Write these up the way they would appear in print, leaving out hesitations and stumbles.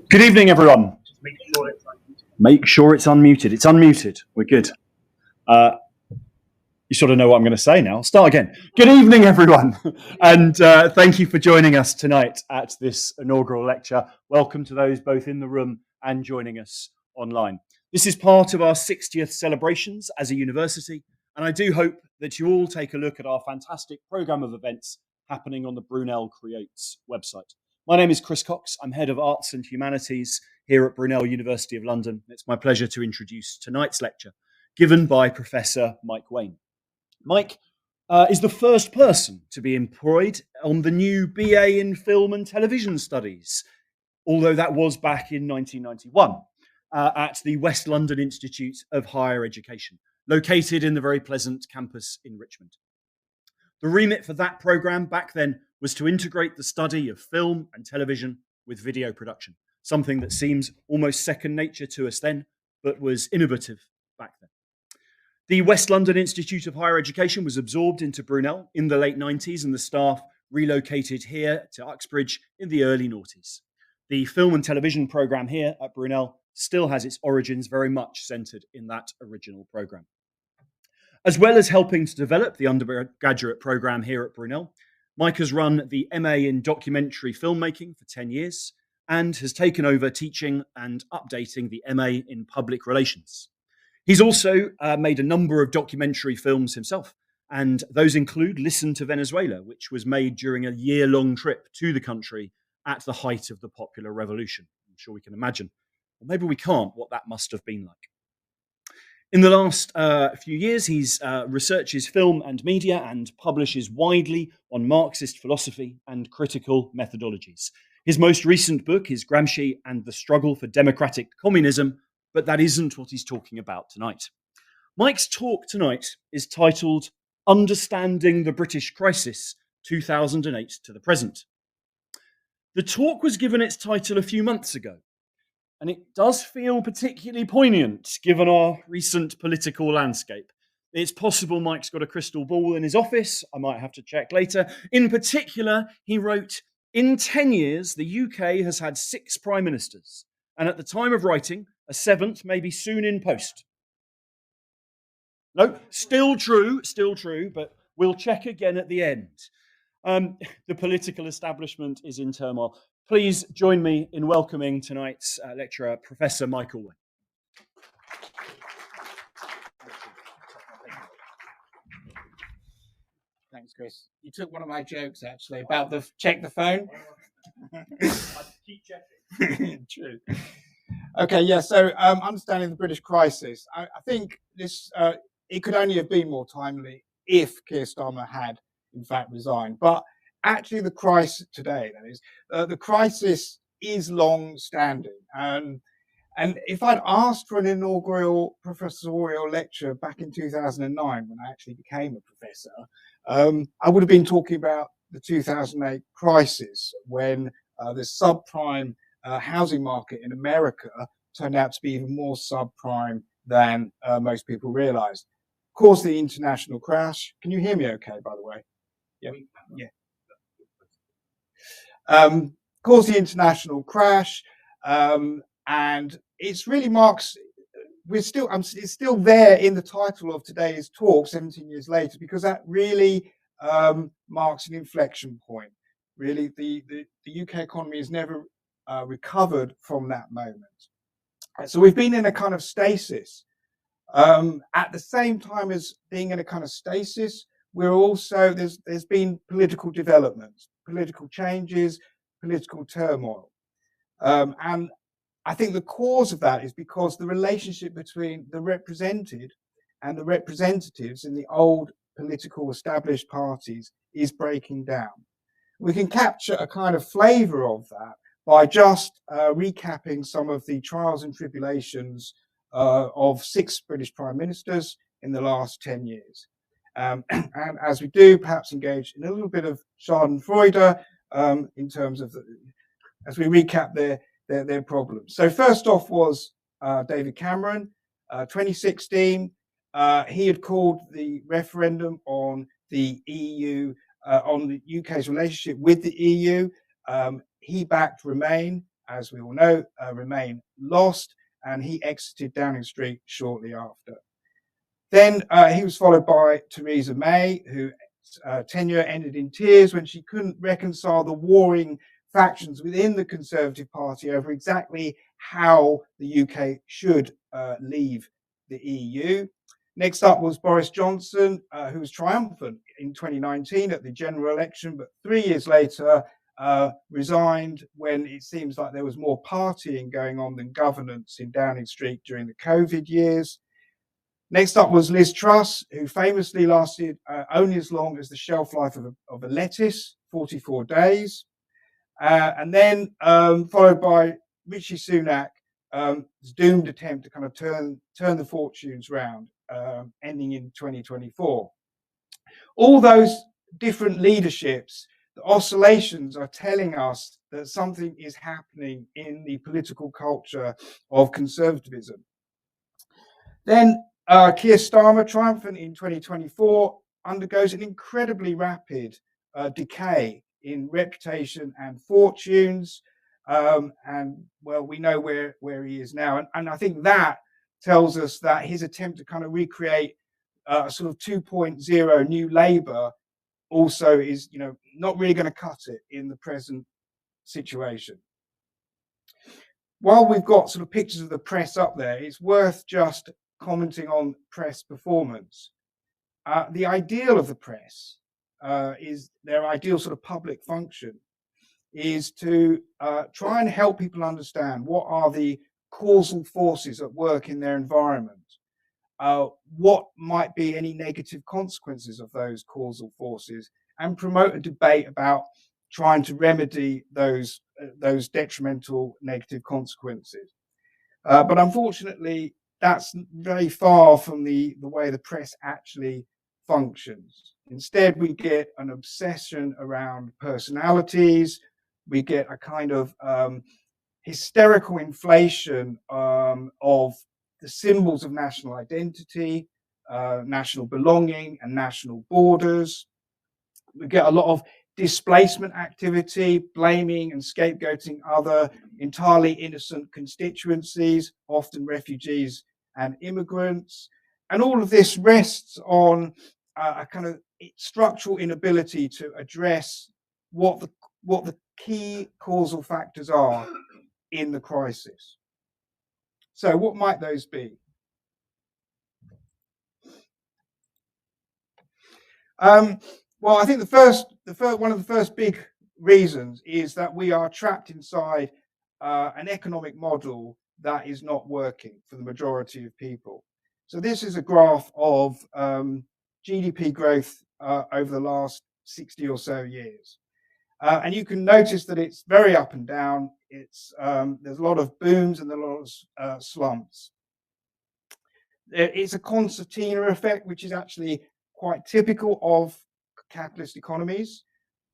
Good evening, everyone. Make sure it's unmuted. It's unmuted. We're good. You sort of know what I'm going to say now. I'll start again. Good evening, everyone. And thank you for joining us tonight at this inaugural lecture. Welcome to those both in the room and joining us online. This is part of our 60th celebrations as a university, and I do hope that you all take a look at our fantastic programme of events happening on the Brunel Creates website. My name is Chris Cox. I'm Head of Arts and Humanities here at Brunel University of London. It's my pleasure to introduce tonight's lecture, given by Professor Mike Wayne. Mike is the first person to be employed on the new BA in Film and Television Studies, although that was back in 1991 at the West London Institute of Higher Education, located in the very pleasant campus in Richmond. The remit for that programme back then was to integrate the study of film and television with video production, something that seems almost second nature to us then, but was innovative back then. The West London Institute of Higher Education was absorbed into Brunel in the late 90s, and the staff relocated here to Uxbridge in the early noughties. The film and television programme here at Brunel still has its origins very much centred in that original programme. As well as helping to develop the undergraduate programme here at Brunel, Mike has run the MA in documentary filmmaking for 10 years and has taken over teaching and updating the MA in public relations. He's also made a number of documentary films himself, and those include Listen to Venezuela, which was made during a year-long trip to the country at the height of the popular revolution. I'm sure we can imagine, or maybe we can't, what that must have been like. In the last few years, he's researches film and media and publishes widely on Marxist philosophy and critical methodologies. His most recent book is Gramsci and the Struggle for Democratic Communism, but that isn't what he's talking about tonight. Mike's talk tonight is titled Understanding the British Crisis, 2008 to the Present. The talk was given its title a few months ago, and it does feel particularly poignant given our recent political landscape. It's possible Mike's got a crystal ball in his office. I might have to check later. In particular, he wrote, in 10 years, the UK has had 6 prime ministers, and at the time of writing, a 7th may be soon in post. No, still true, but we'll check again at the end. The political establishment is in turmoil. Please join me in welcoming tonight's lecturer, Professor Michael Wayne. Thanks, Chris. You took one of my jokes, actually, about the check the phone. I keep checking. True. Okay, yeah, so understanding the British crisis. I think this it could only have been more timely if Keir Starmer had, in fact, resigned. But actually, the crisis today, that is, the crisis is long-standing. And if I'd asked for an inaugural professorial lecture back in 2009, when I actually became a professor, I would have been talking about the 2008 crisis, when the subprime housing market in America turned out to be even more subprime than most people realized. Of course, the international crash. Can you hear me okay, by the way? Yeah. Of course, the international crash, and it's really marks. It's still there in the title of today's talk, 17 years later, because that really marks an inflection point. Really, the UK economy has never recovered from that moment. So we've been in a kind of stasis. At the same time as being in a kind of stasis, we're also there's been political developments, political changes, political turmoil, and I think the cause of that is because the relationship between the represented and the representatives in the old political established parties is breaking down. We can capture a kind of flavour of that by just recapping some of the trials and tribulations of 6 British prime ministers in the last 10 years. And as we do, perhaps engage in a little bit of Schadenfreude in terms of, as we recap their problems. So first off was David Cameron, 2016. He had called the referendum on the EU, on the UK's relationship with the EU. he backed Remain. As we all know, Remain lost, and he exited Downing Street shortly after. Then he was followed by Theresa May, whose tenure ended in tears when she couldn't reconcile the warring factions within the Conservative Party over exactly how the UK should leave the EU. Next up was Boris Johnson, who was triumphant in 2019 at the general election, but 3 years later resigned when it seems like there was more partying going on than governance in Downing Street during the COVID years. Next up was Liz Truss, who famously lasted only as long as the shelf life of a lettuce, 44 days. And then followed by Rishi Sunak, doomed attempt to kind of turn the fortunes round, ending in 2024. All those different leaderships, the oscillations are telling us that something is happening in the political culture of conservatism. Then Keir Starmer, triumphant in 2024, undergoes an incredibly rapid decay in reputation and fortunes. And well, we know where he is now. And I think that tells us that his attempt to kind of recreate a sort of 2.0 new Labour also is, not really going to cut it in the present situation. While we've got sort of pictures of the press up there, it's worth just commenting on press performance. The ideal of the press is their ideal sort of public function is to try and help people understand what are the causal forces at work in their environment, what might be any negative consequences of those causal forces, and promote a debate about trying to remedy those detrimental negative consequences. But unfortunately, that's very far from the way the press actually functions. Instead, we get an obsession around personalities. We get a kind of hysterical inflation of the symbols of national identity, national belonging, and national borders. We get a lot of displacement activity, blaming and scapegoating other entirely innocent constituencies, often refugees and immigrants. And all of this rests on a kind of structural inability to address what the key causal factors are in the crisis. So what might those be? Well, I think one of the first big reasons is that we are trapped inside an economic model that is not working for the majority of people. So this is a graph of GDP growth over the last 60 or so years. And you can notice that it's very up and down. There's a lot of booms and a lot of slumps. It's a concertina effect, which is actually quite typical of capitalist economies.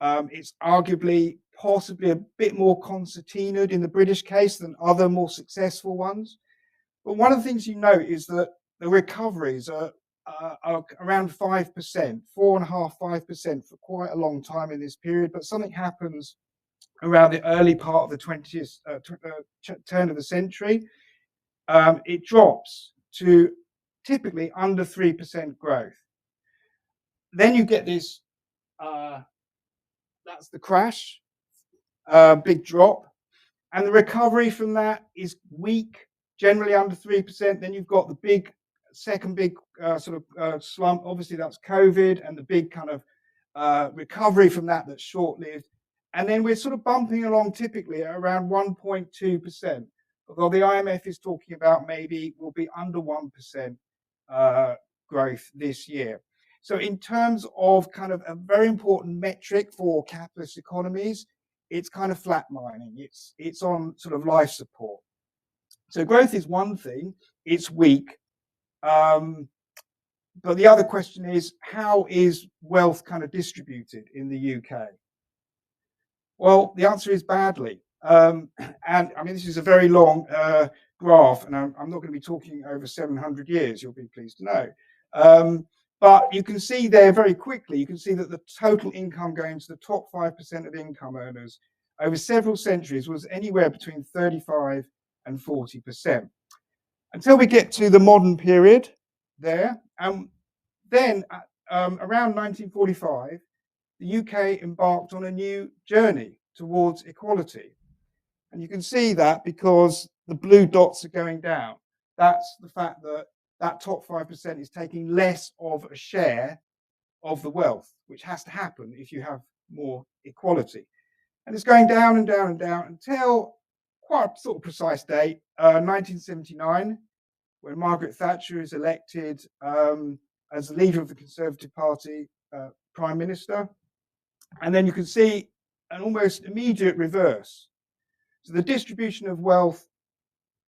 It's arguably possibly a bit more concertinaed in the British case than other more successful ones. But one of the things you note is that the recoveries are around 5%, 4.5%, 5% for quite a long time in this period. But something happens around the early part of the 20th turn of the century. It drops to typically under 3% growth. Then you get this, that's the crash, big drop. And the recovery from that is weak, generally under 3%. Then you've got the second big slump. Obviously, that's COVID, and the big kind of recovery from that that's short-lived. And then we're sort of bumping along typically at around 1.2%. Although the IMF is talking about maybe will be under 1% growth this year. So in terms of kind of a very important metric for capitalist economies, it's kind of flatlining. It's on sort of life support. So growth is one thing, it's weak. But the other question is, how is wealth kind of distributed in the UK? Well, the answer is badly. And I mean, this is a very long graph, and I'm not going to be talking over 700 years, you'll be pleased to know. But you can see there very quickly, you can see that the total income going to the top 5% of income earners over several centuries was anywhere between 35 and 40%. Until we get to the modern period there. Then around 1945, the UK embarked on a new journey towards equality. And you can see that because the blue dots are going down. That's the fact that that top 5% is taking less of a share of the wealth, which has to happen if you have more equality. And it's going down and down and down until quite a sort of precise date, 1979, when Margaret Thatcher is elected as the leader of the Conservative Party, Prime Minister. And then you can see an almost immediate reverse. So the distribution of wealth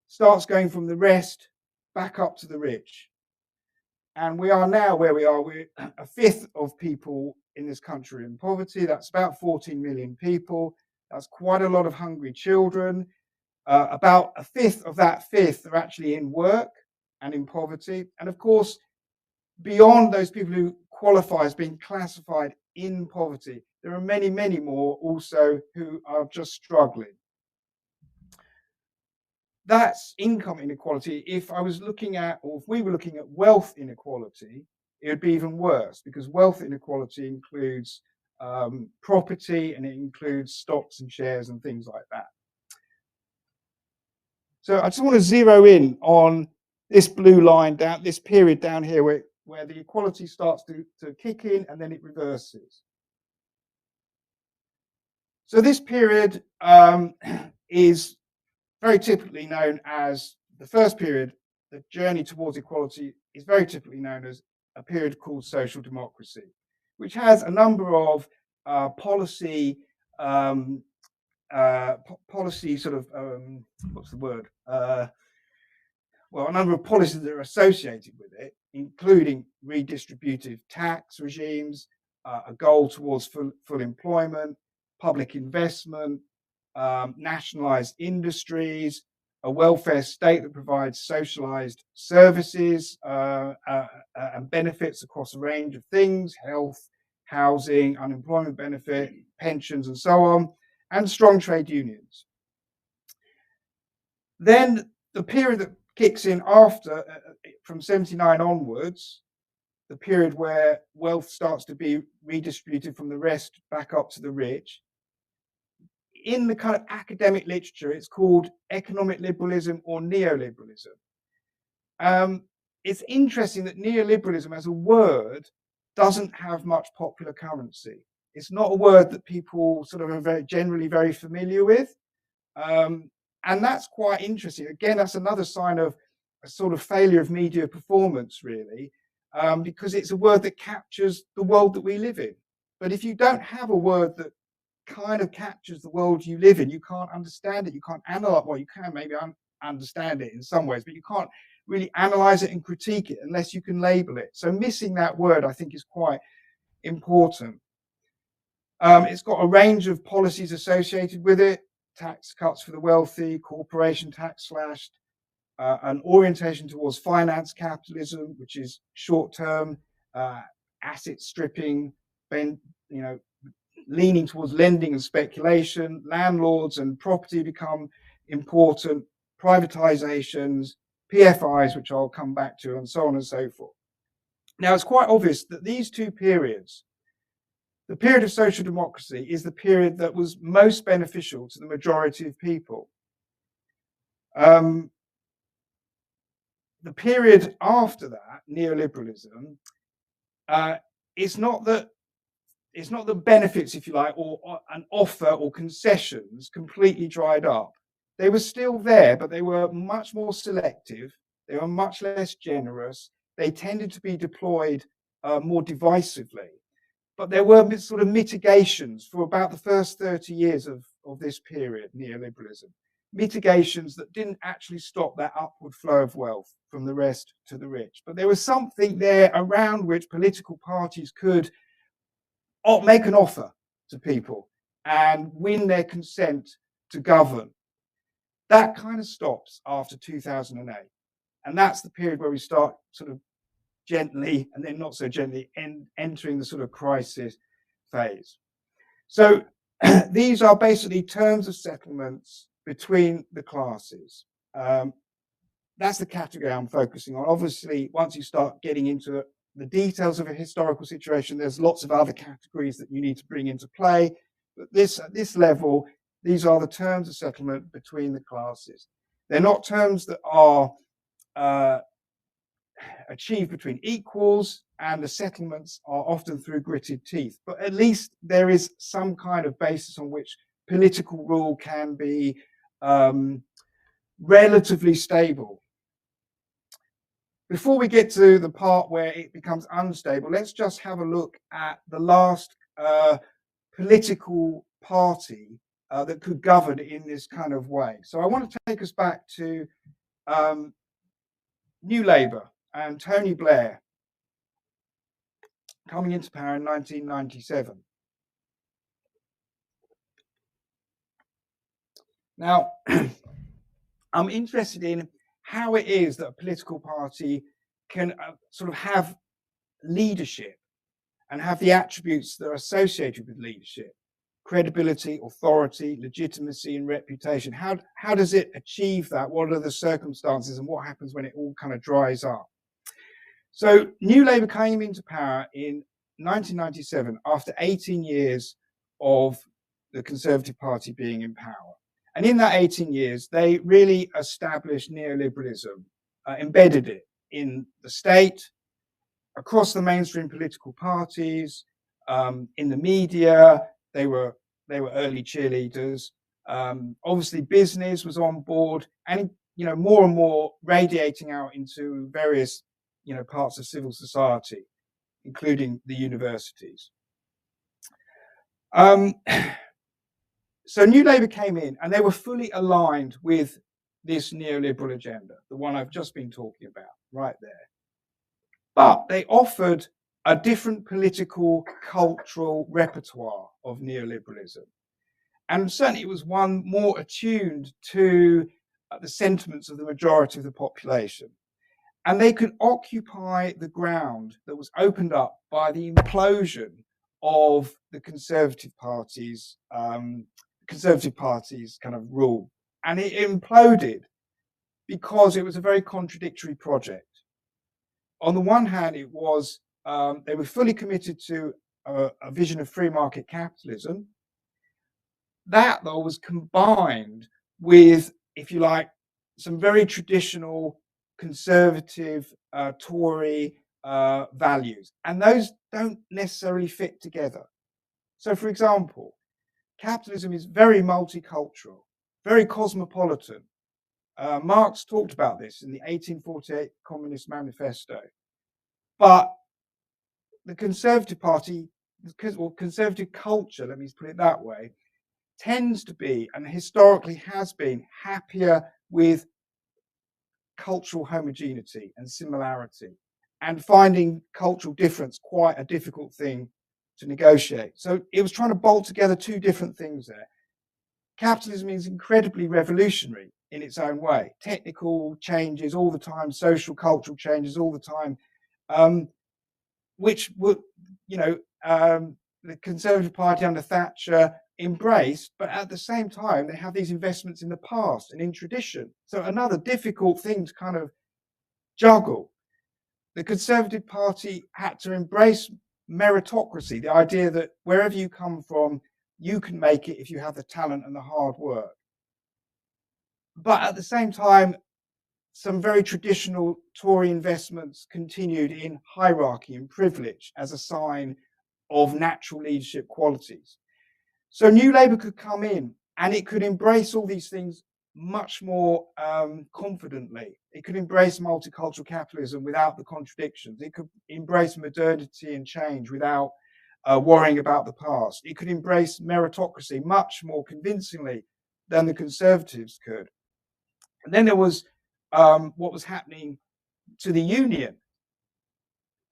starts going from the rest back up to the rich. And we are now where we are. We're a fifth of people in this country in poverty. That's about 14 million people. That's quite a lot of hungry children. About a fifth of that fifth are actually in work and in poverty. And of course, beyond those people who qualify as being classified in poverty, there are many, many more also who are just struggling. That's income inequality. If I was looking at, or if we were looking at wealth inequality, it would be even worse, because wealth inequality includes property, and it includes stocks and shares and things like that. So I just want to zero in on this blue line down, this period down here where the equality starts to kick in and then it reverses. So this period is very typically known as the first period. The journey towards equality is very typically known as a period called social democracy, which has a number of policy sort of what's the word? A number of policies that are associated with it, including redistributive tax regimes, a goal towards full employment, public investment, nationalized industries, a welfare state that provides socialized services and benefits across a range of things: health, housing, unemployment benefit, pensions, and so on, and strong trade unions. Then the period that kicks in after, from 79 onwards, the period where wealth starts to be redistributed from the rest back up to the rich. In the kind of academic literature, it's called economic liberalism or neoliberalism. It's interesting that neoliberalism as a word doesn't have much popular currency. It's not a word that people sort of are generally very familiar with. And that's quite interesting. Again, that's another sign of a sort of failure of media performance, really, because it's a word that captures the world that we live in. But if you don't have a word that kind of captures the world you live in, you can't understand it. You can't analyze. Well, you can maybe understand it in some ways, but you can't really analyze it and critique it unless you can label it. So missing that word, I think, is quite important. It's got a range of policies associated with it: tax cuts for the wealthy, corporation tax slashed, an orientation towards finance capitalism, which is short-term, asset stripping, leaning towards lending and speculation. Landlords and property become important, privatizations, PFIs, which I'll come back to, and so on and so forth. Now, it's quite obvious that these two periods, the period of social democracy is the period that was most beneficial to the majority of people. The period after that, neoliberalism, it's not the benefits, if you like, or an offer or concessions completely dried up. They were still there, but they were much more selective. They were much less generous. They tended to be deployed more divisively. But there were sort of mitigations for about the first 30 years of this period, neoliberalism. Mitigations that didn't actually stop that upward flow of wealth from the rest to the rich. But there was something there around which political parties could make an offer to people and win their consent to govern. That kind of stops after 2008. And that's the period where we start sort of gently, and then not so gently, entering the sort of crisis phase. So these are basically terms of settlements between the classes. That's the category I'm focusing on. Obviously, once you start getting into the details of a historical situation, there's lots of other categories that you need to bring into play. But at this level, these are the terms of settlement between the classes. They're not terms that are achieved between equals, and the settlements are often through gritted teeth. But at least there is some kind of basis on which political rule can be relatively stable. Before we get to the part where it becomes unstable, let's just have a look at the last political party that could govern in this kind of way. So I want to take us back to New Labour and Tony Blair coming into power in 1997. Now, I'm interested in how it is that a political party can sort of have leadership and have the attributes that are associated with leadership: credibility, authority, legitimacy, and reputation. How does it achieve that? What are the circumstances, and what happens when it all kind of dries up? So New Labour came into power in 1997 after 18 years of the Conservative Party being in power. And in that 18 years, they really established neoliberalism, embedded it in the state, across the mainstream political parties, in the media. They were early cheerleaders. Obviously, business was on board, and more and more radiating out into various parts of civil society, including the universities. So New Labour came in, and they were fully aligned with this neoliberal agenda, the one I've just been talking about right there. But they offered a different political, cultural repertoire of neoliberalism. And certainly it was one more attuned to the sentiments of the majority of the population. And they could occupy the ground that was opened up by the implosion of the Conservative Party's kind of rule. And it imploded because it was a very contradictory project. On the one hand, it was they were fully committed to a vision of free market capitalism. That, though, was combined with, if you like, some very traditional conservative Tory values, and those don't necessarily fit together. So, for example, capitalism is very multicultural, very cosmopolitan. Marx talked about this in the 1848 Communist Manifesto. But the Conservative Party, or conservative culture, let me put it that way, tends to be, and historically has been, happier with cultural homogeneity and similarity, and finding cultural difference quite a difficult thing to negotiate. So it was trying to bolt together two different things there. Capitalism is incredibly revolutionary in its own way. Technical changes all the time, social, cultural changes all the time, which would, the Conservative Party under Thatcher embraced, but at the same time, they have these investments in the past and in tradition. So another difficult thing to kind of juggle. The Conservative Party had to embrace meritocracy, the idea that wherever you come from, you can make it if you have the talent and the hard work. But at the same time, some very traditional Tory investments continued in hierarchy and privilege as a sign of natural leadership qualities. So New Labour could come in and it could embrace all these things much more confidently. It could embrace multicultural capitalism without the contradictions. It could embrace modernity and change without worrying about the past. It could embrace meritocracy much more convincingly than the Conservatives could. And then there was what was happening to the union.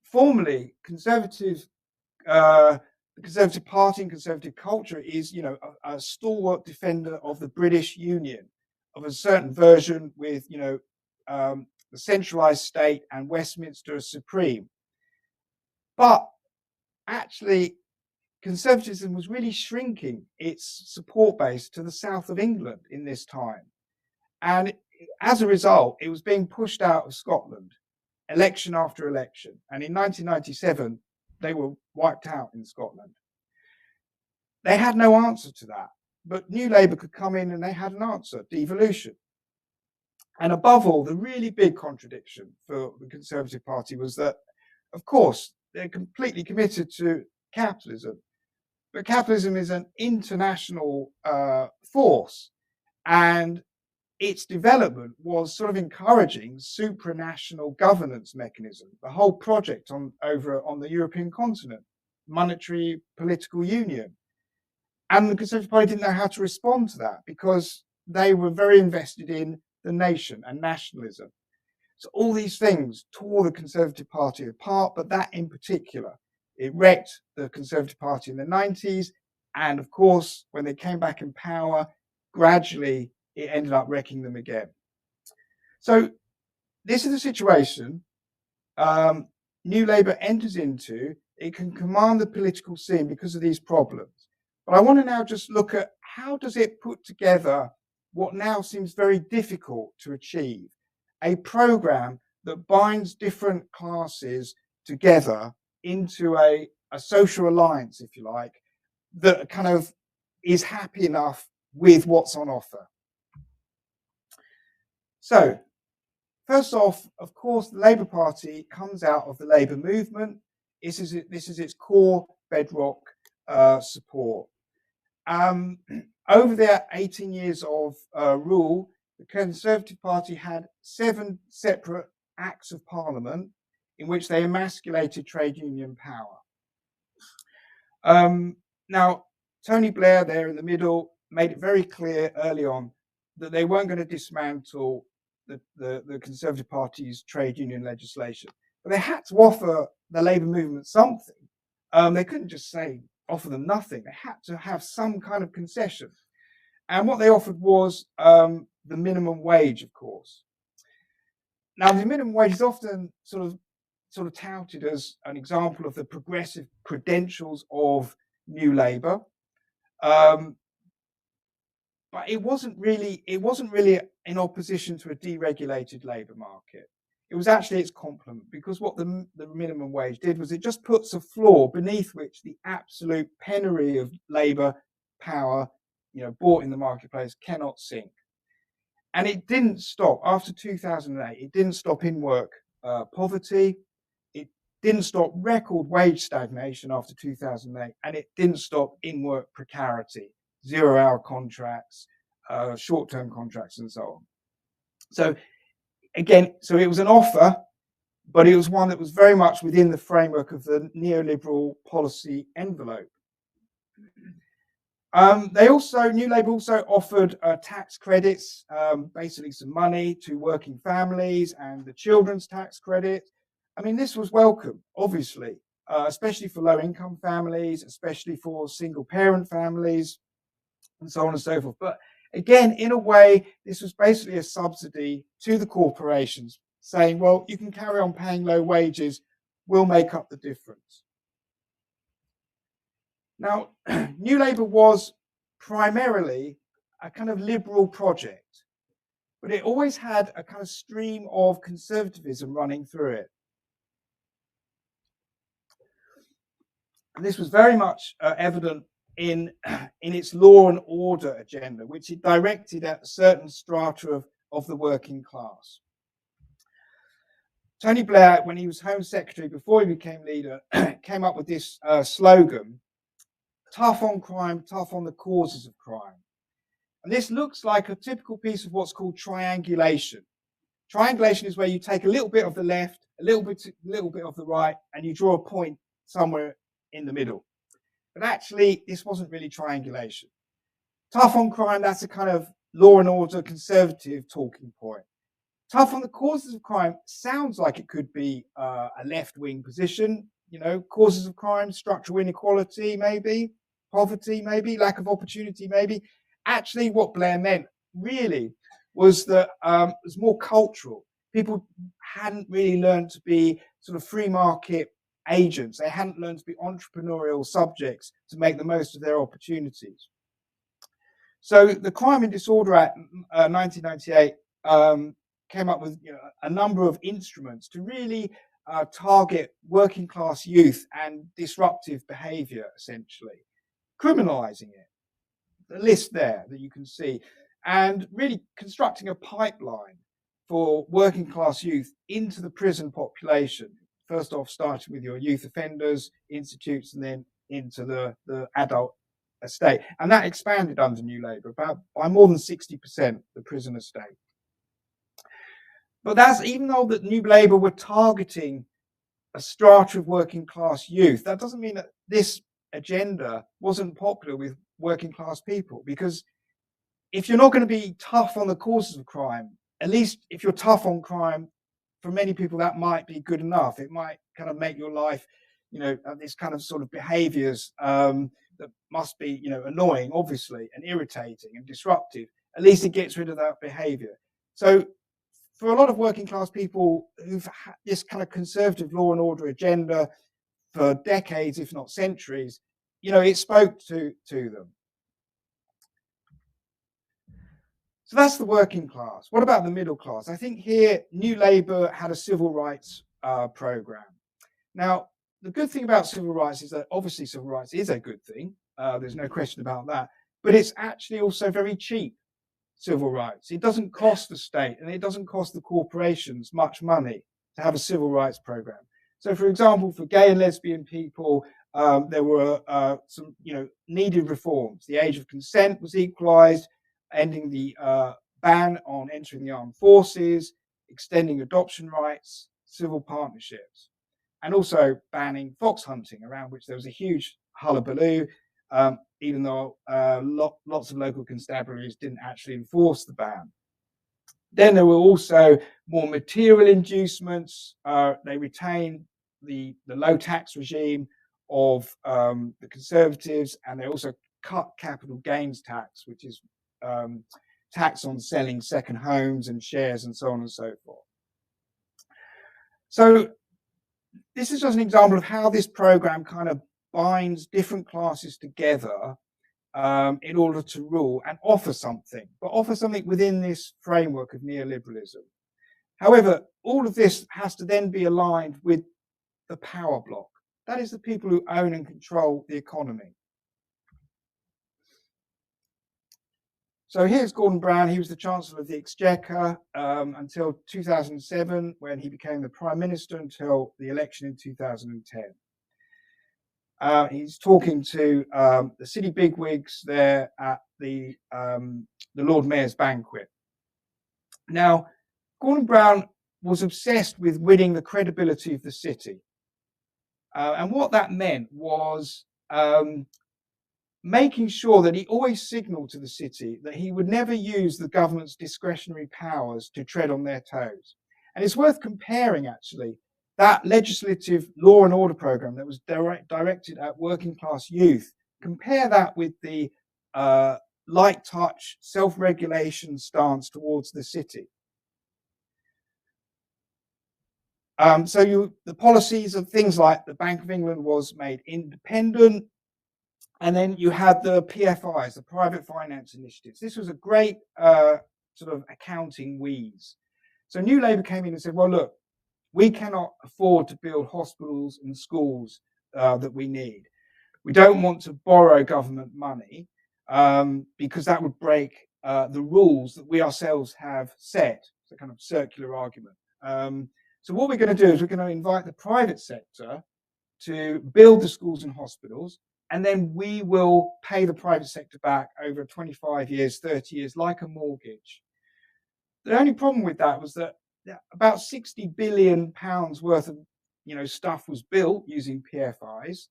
Formerly, the Conservative Party and conservative culture is, a stalwart defender of the British Union, of a certain version with, the centralised state and Westminster as supreme. But actually, conservatism was really shrinking its support base to the south of England in this time. And as a result, it was being pushed out of Scotland, election after election. And in 1997, they were wiped out in Scotland. They had no answer to that. But New Labour could come in and they had an answer: devolution. And above all, the really big contradiction for the Conservative Party was that, of course, they're completely committed to capitalism. But capitalism is an international force, and its development was sort of encouraging supranational governance mechanism, the whole project over on the European continent, monetary political union. And the Conservative Party didn't know how to respond to that because they were very invested in the nation and nationalism. So all these things tore the Conservative Party apart, but that in particular, it wrecked the Conservative Party in the 90s. And of course, when they came back in power, gradually it ended up wrecking them again. So this is the situation New Labour enters into. It can command the political scene because of these problems. But I want to now just look at how does it put together what now seems very difficult to achieve, a programme that binds different classes together into a social alliance, if you like, that kind of is happy enough with what's on offer. So, first off, of course, the Labour Party comes out of the Labour movement. This is its core bedrock support. Over their 18 years of rule, the Conservative Party had 7 separate acts of parliament in which they emasculated trade union power. Now, Tony Blair there in the middle made it very clear early on that they weren't going to dismantle the Conservative Party's trade union legislation. But they had to offer the Labour movement something. They couldn't just offer them nothing. They had to have some kind of concession. And what they offered was the minimum wage, of course. Now, the minimum wage is often sort of touted as an example of the progressive credentials of New Labour. But it wasn't really in opposition to a deregulated labour market. It was actually its complement, because what the minimum wage did was it just puts a floor beneath which the absolute penury of labour power, bought in the marketplace, cannot sink. And it didn't stop after 2008. It didn't stop in-work poverty. It didn't stop record wage stagnation after 2008, and it didn't stop in-work precarity, 0-hour contracts, short-term contracts, and so on. So again, it was an offer, but it was one that was very much within the framework of the neoliberal policy envelope. New Labour also offered tax credits, basically some money to working families, and the children's tax credit. I mean, this was welcome, obviously, especially for low-income families, especially for single-parent families, and so on and so forth. But again, in a way, this was basically a subsidy to the corporations, saying, well, you can carry on paying low wages, we'll make up the difference. Now, New Labour was primarily a kind of liberal project, but it always had a kind of stream of conservatism running through it. And this was very much evident in its law and order agenda, which it directed at a certain strata of the working class. Tony Blair, when he was Home Secretary before he became leader, came up with this slogan: tough on crime, tough on the causes of crime. And this looks like a typical piece of what's called triangulation. Triangulation is where you take a little bit of the left, a little bit of the right, and you draw a point somewhere in the middle. But actually, this wasn't really triangulation. Tough on crime, that's a kind of law and order conservative talking point. Tough on the causes of crime sounds like it could be a left-wing position. Causes of crime, structural inequality, maybe, poverty, maybe, lack of opportunity, maybe. Actually, what Blair meant really was that it was more cultural. People hadn't really learned to be sort of free market agents. They hadn't learned to be entrepreneurial subjects to make the most of their opportunities. So the Crime and Disorder Act 1998 came up with a number of instruments to really target working class youth and disruptive behaviour, essentially, criminalising it. The list there that you can see, and really constructing a pipeline for working class youth into the prison population. First off, starting with your youth offenders institutes, and then into the adult estate. And that expanded under New Labour by more than 60%, the prison estate. But that's even though that New Labour were targeting a strata of working class youth, that doesn't mean that this agenda wasn't popular with working class people, because if you're not going to be tough on the causes of crime, at least if you're tough on crime, for many people that might be good enough. It might kind of make your life, this kind of sort of behaviors that must be, annoying, obviously, and irritating and disruptive. At least it gets rid of that behavior. So for a lot of working class people who've had this kind of conservative law and order agenda for decades, if not centuries, it spoke to them. So that's the working class. What about the middle class? I think here New Labour had a civil rights programme. Now, the good thing about civil rights is that obviously civil rights is a good thing. There's no question about that. But it's actually also very cheap, civil rights. It doesn't cost the state and it doesn't cost the corporations much money to have a civil rights programme. So, for example, for gay and lesbian people, there were some, needed reforms. The age of consent was equalised, ending the ban on entering the armed forces, extending adoption rights, civil partnerships, and also banning fox hunting, around which there was a huge hullabaloo, even though lots of local constabularies didn't actually enforce the ban. Then there were also more material inducements. They retained the low tax regime of the Conservatives, and they also cut capital gains tax, which is tax on selling second homes and shares and so on and so forth. So this is just an example of how this program kind of binds different classes together in order to rule and offer something, but offer something within this framework of neoliberalism. However, all of this has to then be aligned with the power bloc. That is the people who own and control the economy. So here's Gordon Brown. He was the Chancellor of the Exchequer until 2007, when he became the Prime Minister, until the election in 2010. He's talking to the city bigwigs there at the Lord Mayor's banquet. Now, Gordon Brown was obsessed with winning the credibility of the city. And what that meant was making sure that he always signalled to the city that he would never use the government's discretionary powers to tread on their toes. And it's worth comparing, actually, that legislative law and order programme that was directed at working class youth. Compare that with the light touch, self-regulation stance towards the city. The policies of things like the Bank of England was made independent. And then you had the PFIs, the private finance initiatives. This was a great sort of accounting wheeze. So New Labour came in and said, well, look, we cannot afford to build hospitals and schools that we need. We don't want to borrow government money because that would break the rules that we ourselves have set. It's a kind of circular argument. So what we're going to do is we're going to invite the private sector to build the schools and hospitals, and then we will pay the private sector back over 25 years, 30 years, like a mortgage. The only problem with that was that about £60 billion worth of stuff was built using PFIs,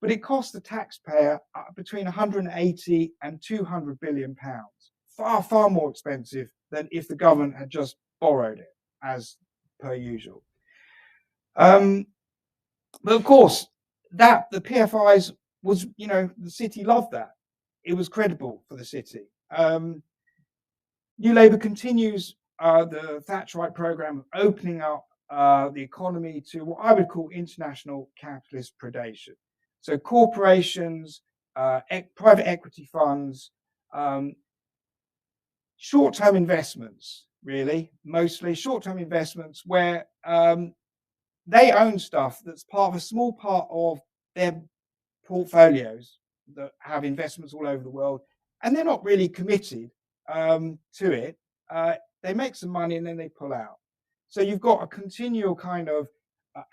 but it cost the taxpayer between 180 and 200 billion pounds. Far, far more expensive than if the government had just borrowed it, as per usual. But of course, the PFIs was, the city loved that. It was credible for the city. New Labour continues the Thatcherite programme of opening up the economy to what I would call international capitalist predation. So corporations, private equity funds, short-term investments, really, mostly short-term investments where they own stuff that's part of a small part of their portfolios that have investments all over the world, and they're not really committed to it. They make some money and then they pull out. So you've got a continual kind of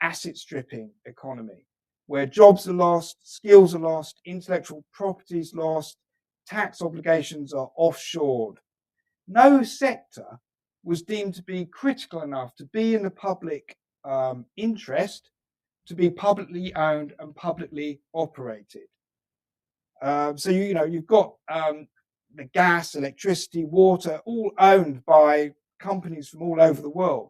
asset stripping economy where jobs are lost, skills are lost, intellectual property is lost, tax obligations are offshored. No sector was deemed to be critical enough to be in the public interest to be publicly owned and publicly operated. So you've got the gas, electricity, water, all owned by companies from all over the world,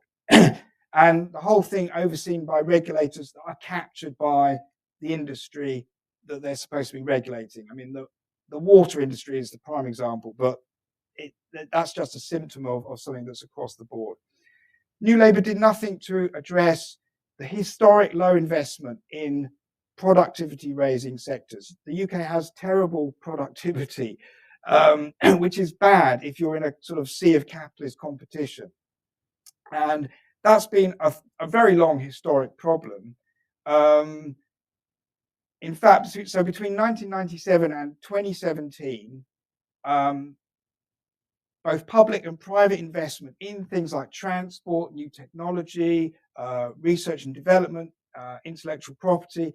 and the whole thing overseen by regulators that are captured by the industry that they're supposed to be regulating. I mean, the water industry is the prime example, but that's just a symptom of something that's across the board. New Labour did nothing to address the historic low investment in productivity raising sectors. The UK has terrible productivity, which is bad if you're in a sort of sea of capitalist competition. And that's been a very long historic problem. In fact, so between 1997 and 2017, both public and private investment in things like transport, new technology, research and development, intellectual property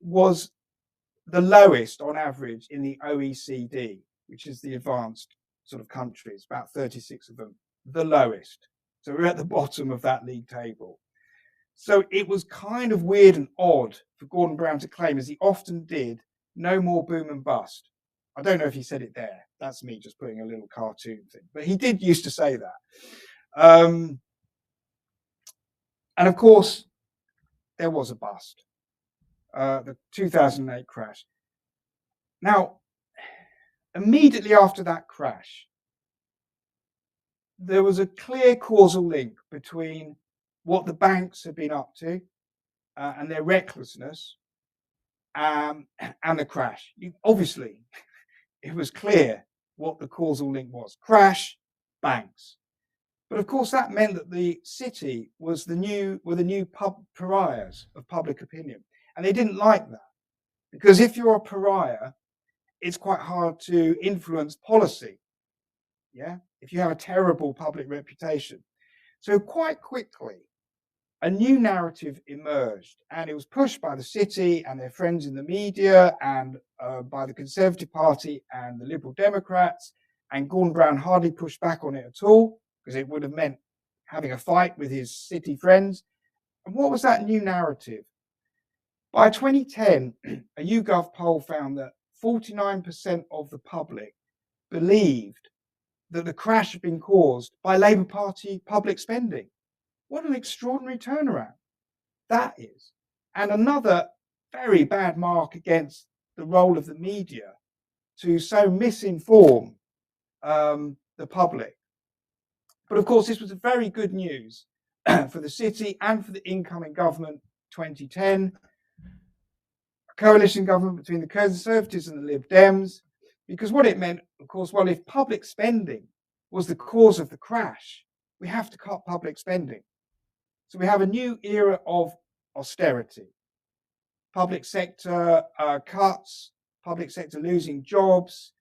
was the lowest on average in the OECD, which is the advanced sort of countries, about 36 of them, the lowest. So we're at the bottom of that league table. So it was kind of weird and odd for Gordon Brown to claim, as he often did, no more boom and bust. I don't know if he said it there. That's me just putting a little cartoon thing. But he did used to say that. And of course, there was a bust. The 2008 crash. Now, immediately after that crash, there was a clear causal link between what the banks had been up to and their recklessness and the crash. Obviously, it was clear what the causal link was. Crash, banks. But of course, that meant that the city were the new pariahs of public opinion. And they didn't like that. Because if you're a pariah, it's quite hard to influence policy. Yeah, if you have a terrible public reputation. So quite quickly, a new narrative emerged, and it was pushed by the city and their friends in the media and by the Conservative Party and the Liberal Democrats, and Gordon Brown hardly pushed back on it at all because it would have meant having a fight with his city friends. And what was that new narrative? By 2010, a YouGov poll found that 49% of the public believed that the crash had been caused by Labour Party public spending. What an extraordinary turnaround that is. And another very bad mark against the role of the media to so misinform the public. But of course, this was very good news for the city and for the incoming government 2010, a coalition government between the Conservatives and the Lib Dems, because what it meant, of course, well, if public spending was the cause of the crash, we have to cut public spending. So we have a new era of austerity, public sector cuts, public sector losing jobs,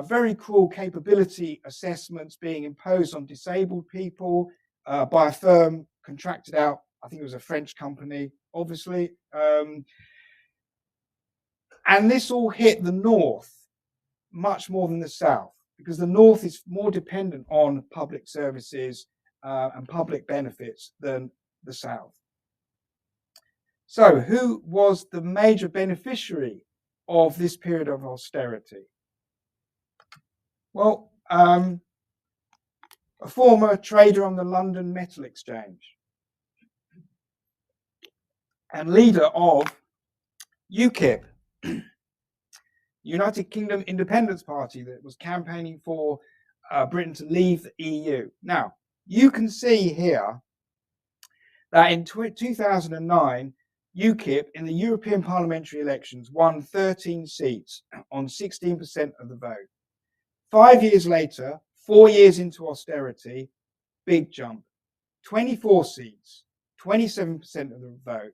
very cruel capability assessments being imposed on disabled people by a firm contracted out, I think it was a French company, obviously. And this all hit the North much more than the South, because the North is more dependent on public services and public benefits than the South. So who was the major beneficiary of this period of austerity? Well, a former trader on the London Metal Exchange and leader of UKIP, United Kingdom Independence Party, that was campaigning for Britain to leave the EU. Now, you can see here that in 2009, UKIP in the European parliamentary elections won 13 seats on 16% of the vote. 5 years later, 4 years into austerity, big jump, 24 seats, 27% of the vote,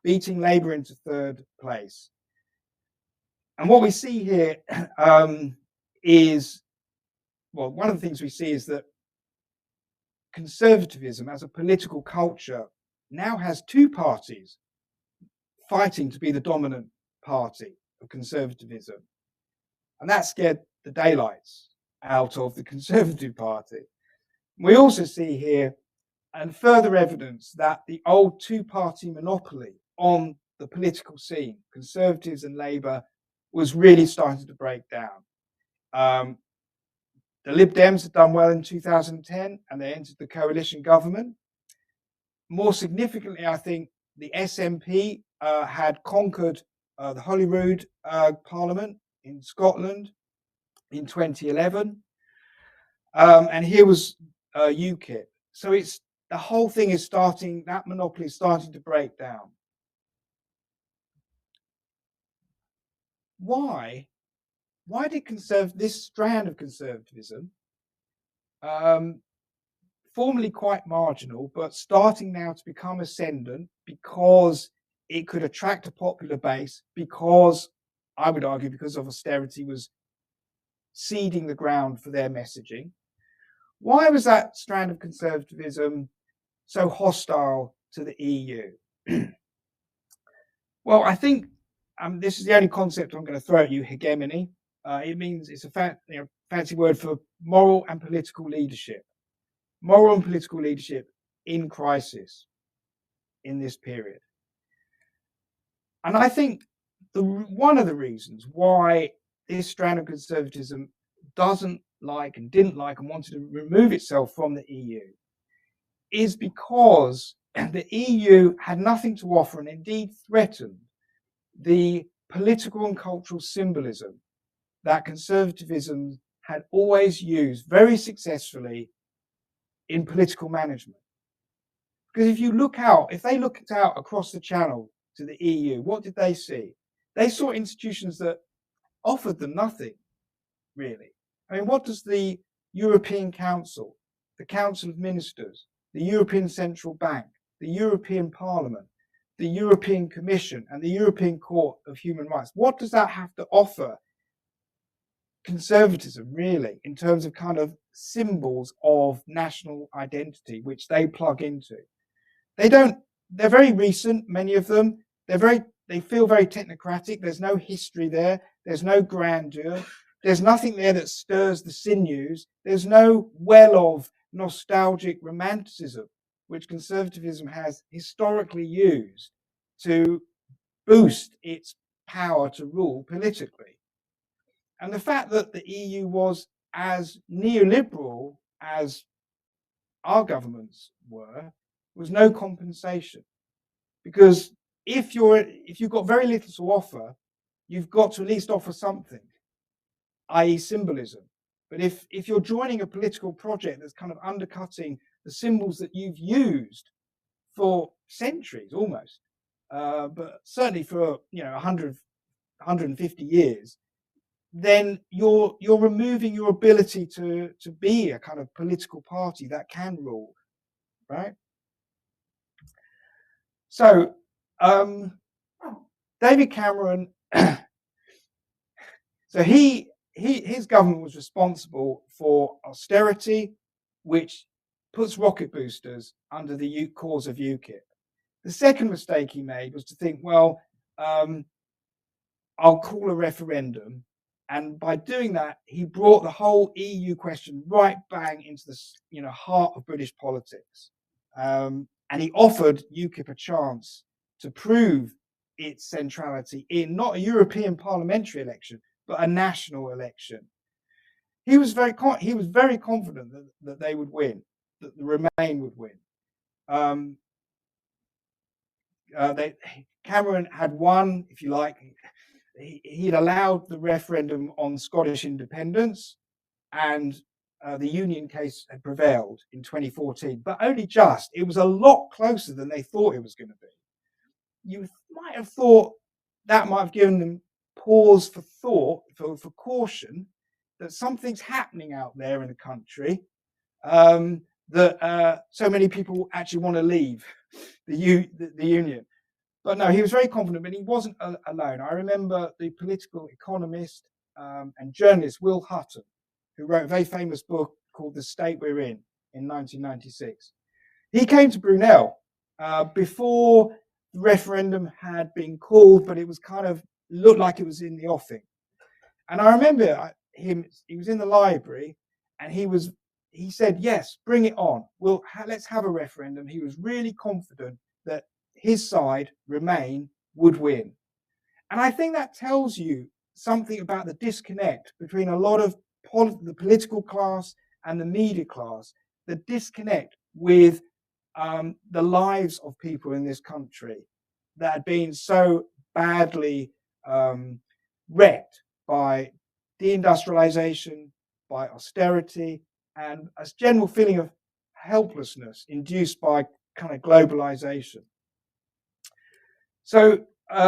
beating Labour into third place. And what we see here is, well, one of the things we see is that conservatism as a political culture now has two parties fighting to be the dominant party of conservatism. And that scared the daylights out of the Conservative Party. We also see here and further evidence that the old two-party monopoly on the political scene, Conservatives and Labour, was really starting to break down. The Lib Dems had done well in 2010 and they entered the coalition government. More significantly, I think the SNP had conquered the Holyrood Parliament in Scotland in 2011. And here was UKIP. So it's the whole thing is starting, that monopoly is starting to break down. Why did this strand of conservatism, formerly quite marginal, but starting now to become ascendant because it could attract a popular base, because I would argue because of austerity was seeding the ground for their messaging. Why was that strand of conservatism so hostile to the EU? Well, I think this is the only concept I'm going to throw at you, hegemony. It means it's a fancy word for moral and political leadership. Moral and political leadership in crisis in this period. And I think one of the reasons why this strand of conservatism doesn't like and didn't like and wanted to remove itself from the EU is because the EU had nothing to offer and indeed threatened the political and cultural symbolism that conservatism had always used very successfully in political management. Because if they looked out across the channel to the EU, what did they see? They saw institutions that offered them nothing, really. I mean, what does the European Council, the Council of Ministers, the European Central Bank, the European Parliament, the European Commission, and the European Court of Human Rights, what does that have to offer conservatism, really, in terms of kind of symbols of national identity, which they plug into? They're very recent, many of them. They feel very technocratic. There's no history there. There's no grandeur. There's nothing there that stirs the sinews. There's no well of nostalgic romanticism, which conservatism has historically used to boost its power to rule politically. And the fact that the EU was as neoliberal as our governments were was no compensation. Because if you've got very little to offer, you've got to at least offer something, i.e. symbolism. But if you're joining a political project that's kind of undercutting the symbols that you've used for centuries almost, but certainly for 100, 150 years, then you're removing your ability to be a kind of political party that can rule, right? So David Cameron, so his government was responsible for austerity, which puts rocket boosters under the cause of UKIP. The second mistake he made was to think, well, I'll call a referendum. And by doing that, he brought the whole EU question right bang into the heart of British politics. And he offered UKIP a chance to prove its centrality in not a European parliamentary election, but a national election. He was very confident that they would win, that the Remain would win. Cameron had won, if you like. He'd allowed the referendum on Scottish independence, and the union case had prevailed in 2014, but only just. It was a lot closer than they thought it was going to be. You might have thought that might have given them pause for thought, for caution, that something's happening out there in the country, that so many people actually want to leave the union. But no, he was very confident, but he wasn't alone. I remember the political economist and journalist Will Hutton, who wrote a very famous book called The State We're in 1996. He came to Brunel before the referendum had been called, but it was kind of looked like it was in the offing. And I remember he was in the library, and he said, yes, bring it on. Let's have a referendum. He was really confident that his side, Remain, would win. And I think that tells you something about the disconnect between a lot of the political class and the media class, the disconnect with the lives of people in this country that had been so badly wrecked by deindustrialization, by austerity, and a general feeling of helplessness induced by kind of globalization. So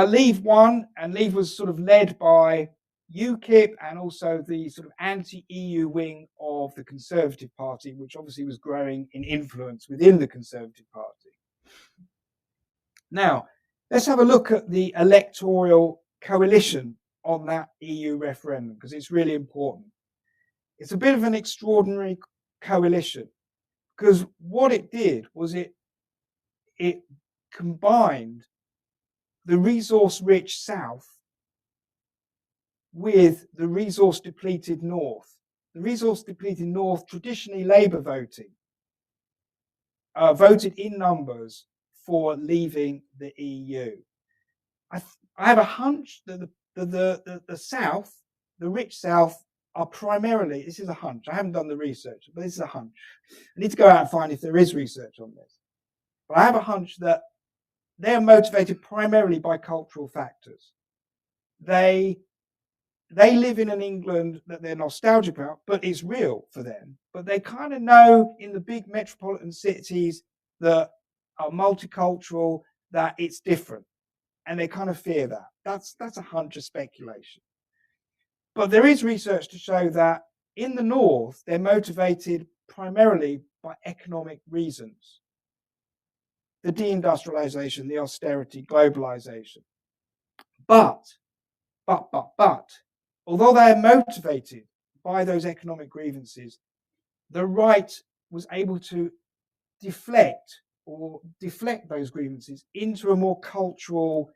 Leave won, and Leave was sort of led by UKIP and also the sort of anti-EU wing of the Conservative Party, which obviously was growing in influence within the Conservative Party. Now, let's have a look at the electoral coalition on that EU referendum, because it's really important. It's a bit of an extraordinary coalition, because what it did was it combined the resource-rich South with the resource-depleted North. The resource-depleted North, traditionally Labour voting, voted in numbers for leaving the EU. I have a hunch that the South, the rich South, are primarily, this is a hunch, I haven't done the research, but this is a hunch. I need to go out and find if there is research on this. But I have a hunch that they are motivated primarily by cultural factors. They live in an England that they're nostalgic about, but it's real for them. But they kind of know in the big metropolitan cities that are multicultural that it's different, and they kind of fear that. That's a hunch, of speculation. But there is research to show that in the North, they're motivated primarily by economic reasons. The deindustrialization, the austerity, globalization. But, although they are motivated by those economic grievances, the right was able to deflect those grievances into a more cultural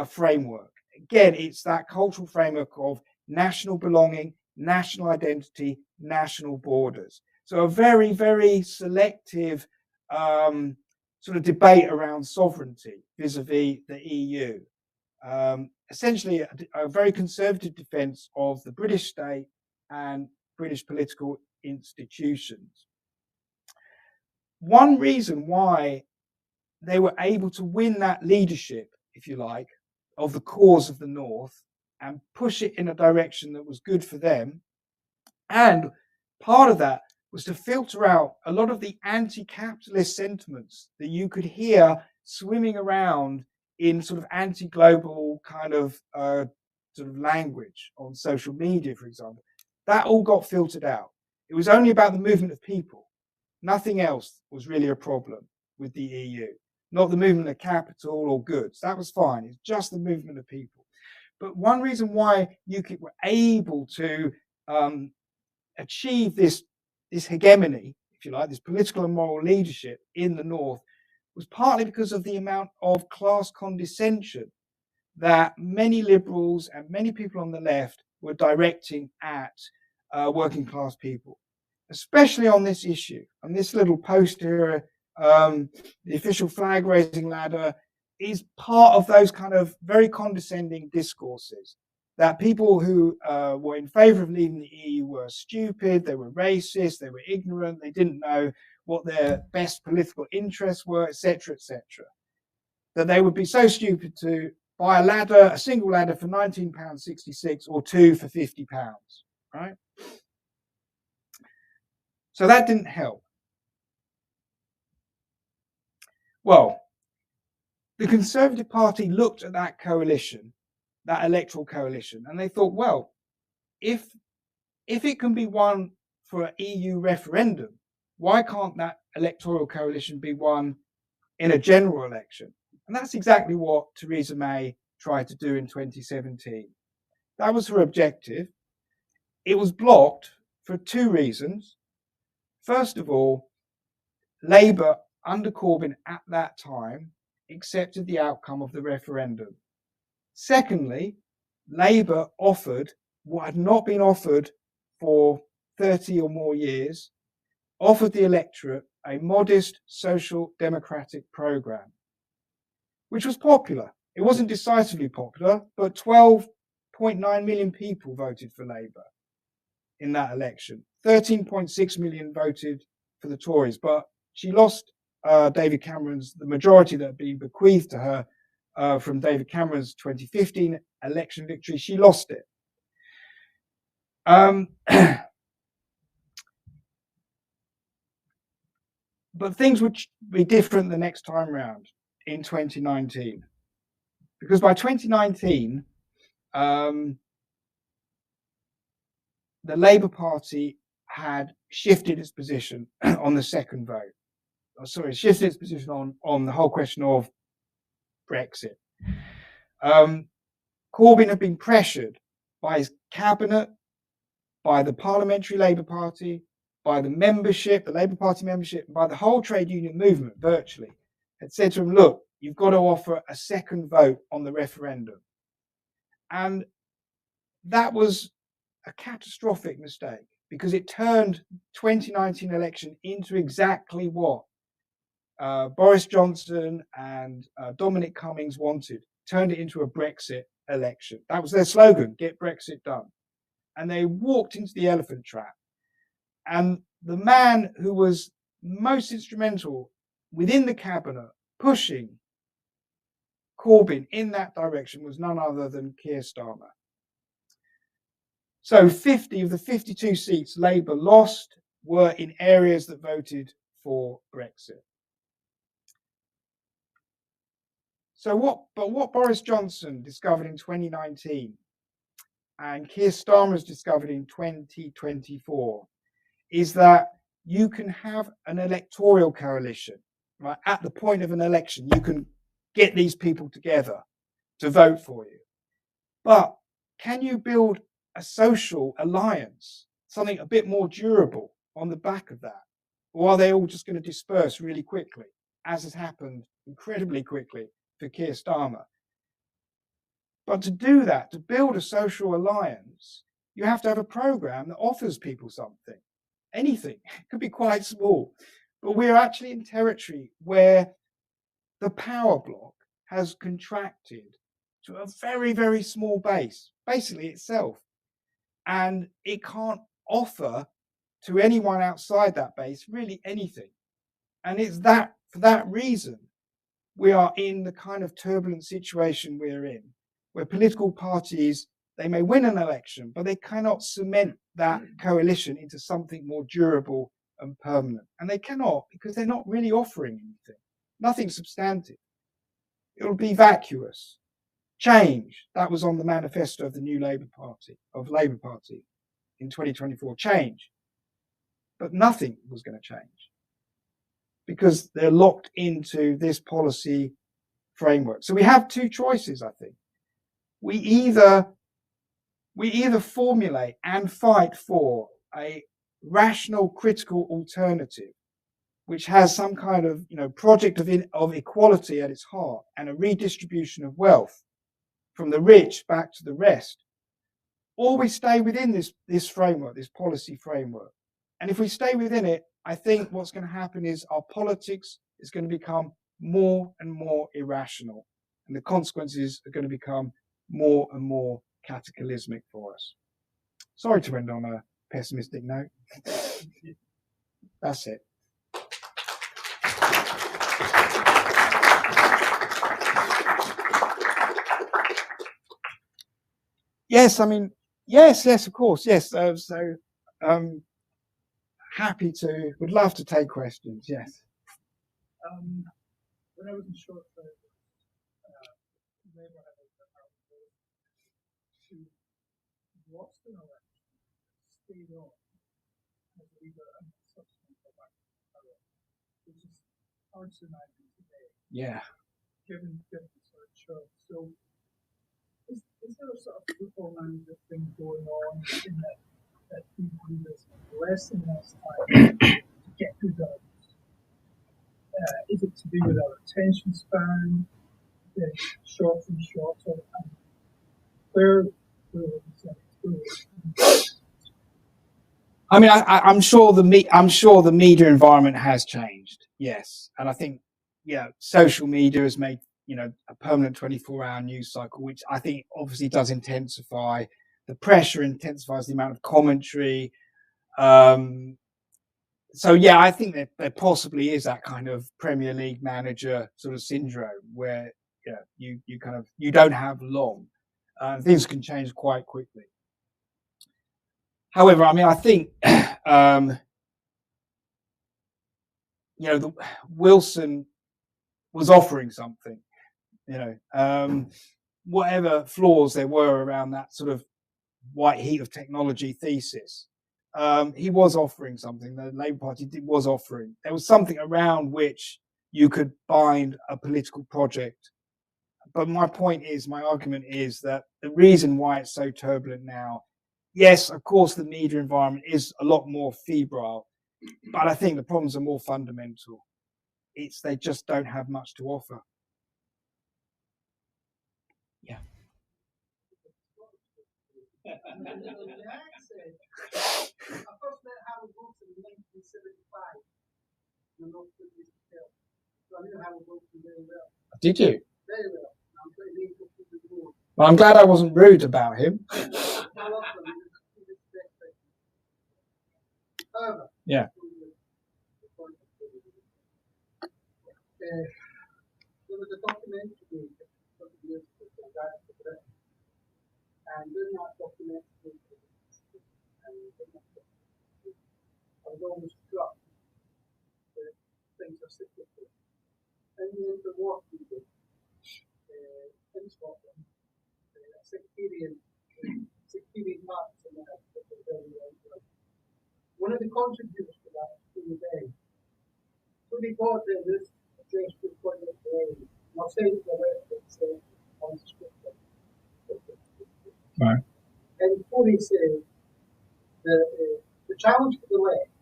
framework. Again, it's that cultural framework of national belonging, national identity, national borders. So a very, very selective sort of debate around sovereignty vis-a-vis the EU. Essentially a very conservative defence of the British state and British political institutions. One reason why they were able to win that leadership, if you like, of the cause of the North and push it in a direction that was good for them, and part of that was to filter out a lot of the anti-capitalist sentiments that you could hear swimming around in sort of anti-global kind of sort of language on social media, for example. That all got filtered out. It was only about the movement of people. Nothing else was really a problem with the EU. Not the movement of capital or goods. That was fine. It's just the movement of people. But one reason why UKIP were able to achieve this hegemony, if you like, this political and moral leadership in the North, was partly because of the amount of class condescension that many liberals and many people on the left were directing at working class people, especially on this issue. And this little post here, the official flag raising ladder, is part of those kind of very condescending discourses that people who were in favour of leaving the EU were stupid, they were racist, they were ignorant, they didn't know what their best political interests were, etc., etc. That they would be so stupid to buy a single ladder for £19.66 or two for £50, right? So that didn't help. Well, the Conservative Party looked at that coalition, that electoral coalition, and they thought, well, if it can be won for an EU referendum, why can't that electoral coalition be won in a general election? And that's exactly what Theresa May tried to do in 2017. That was her objective. It was blocked for two reasons. First of all, Labour under Corbyn at that time accepted the outcome of the referendum. Secondly, Labour offered what had not been offered for 30 or more years, offered the electorate a modest social democratic programme, which was popular. It wasn't decisively popular, but 12.9 million people voted for Labour in that election. 13.6 million voted for the Tories, but she lost David Cameron's, the majority that had been bequeathed to her from David Cameron's 2015 election victory. She lost it. But things would be different the next time round in 2019, because by 2019, the Labour Party had shifted its position on the second vote. Shifted its position on the whole question of Brexit. Corbyn had been pressured by his cabinet, by the Parliamentary Labour Party, by the membership, the Labour Party membership, by the whole trade union movement virtually, had said to him, look, you've got to offer a second vote on the referendum. And that was a catastrophic mistake, because it turned 2019 election into exactly what Boris Johnson and Dominic Cummings wanted, turned it into a Brexit election. That was their slogan, get Brexit done. And they walked into the elephant trap. And the man who was most instrumental within the cabinet pushing Corbyn in that direction was none other than Keir Starmer. So 50 of the 52 seats Labour lost were in areas that voted for Brexit. So what Boris Johnson discovered in 2019 and Keir Starmer has discovered in 2024 is that you can have an electoral coalition, right? At the point of an election, you can get these people together to vote for you. But can you build a social alliance, something a bit more durable on the back of that? Or are they all just going to disperse really quickly, as has happened incredibly quickly for Keir Starmer? But to do that, to build a social alliance, you have to have a program that offers people something. Anything. It could be quite small. But we're actually in territory where the power bloc has contracted to a very, very small base, basically itself. And it can't offer to anyone outside that base really anything. And it's that, for that reason, we are in the kind of turbulent situation we're in, where political parties, they may win an election, but they cannot cement that coalition into something more durable and permanent. And they cannot, because they're not really offering anything, nothing substantive. It'll be vacuous. Change, that was on the manifesto of the new Labour Party, in 2024, change. But nothing was going to change, because they're locked into this policy framework. So we have two choices, I think. We either formulate and fight for a rational, critical alternative, which has some kind of project of equality at its heart and a redistribution of wealth from the rich back to the rest, or we stay within this framework, this policy framework. And if we stay within it, I think what's going to happen is our politics is going to become more and more irrational, and the consequences are going to become more and more cataclysmic for us. Sorry to end on a pessimistic note. That's it. Yes, I mean, yes, of course, yes. would love to take questions. Yes. When I was in short term, Labour had a to watch the election, stayed on as leader and subsequently go back to power, which is hard to imagine today. Yeah. Given the sort of choice. So is there a sort of football manager thing going on in that people leaders have less and less time to get good outcomes? Is it to do with our attention span, shorter and shorter, and where will it I mean, I'm sure the media environment has changed. Yes, and I think social media has made a permanent 24-hour news cycle, which I think obviously does intensify the pressure, intensifies the amount of commentary. So yeah, I think that there possibly is that kind of Premier League manager sort of syndrome where you don't have long, things can change quite quickly. However, I mean, I think Wilson was offering something. Whatever flaws there were around that sort of white heat of technology thesis, he was offering something. The Labour Party was offering. There was something around which you could bind a political project. But my argument is that the reason why it's so turbulent now, yes, of course, the media environment is a lot more febrile, but I think the problems are more fundamental. They just don't have much to offer. Yeah. Did you? Very well. Well, I'm glad I wasn't rude about him. Yeah. There was a documentary a couple of years ago, and in that documentary, I was always struck that things are cyclical. And then the war period in Scotland, sectarian marks in the house that were very well. One of the contributors to that was the day. So they got this address to point of the area. And I'll say it on the script. Right. And before he said the challenge for the left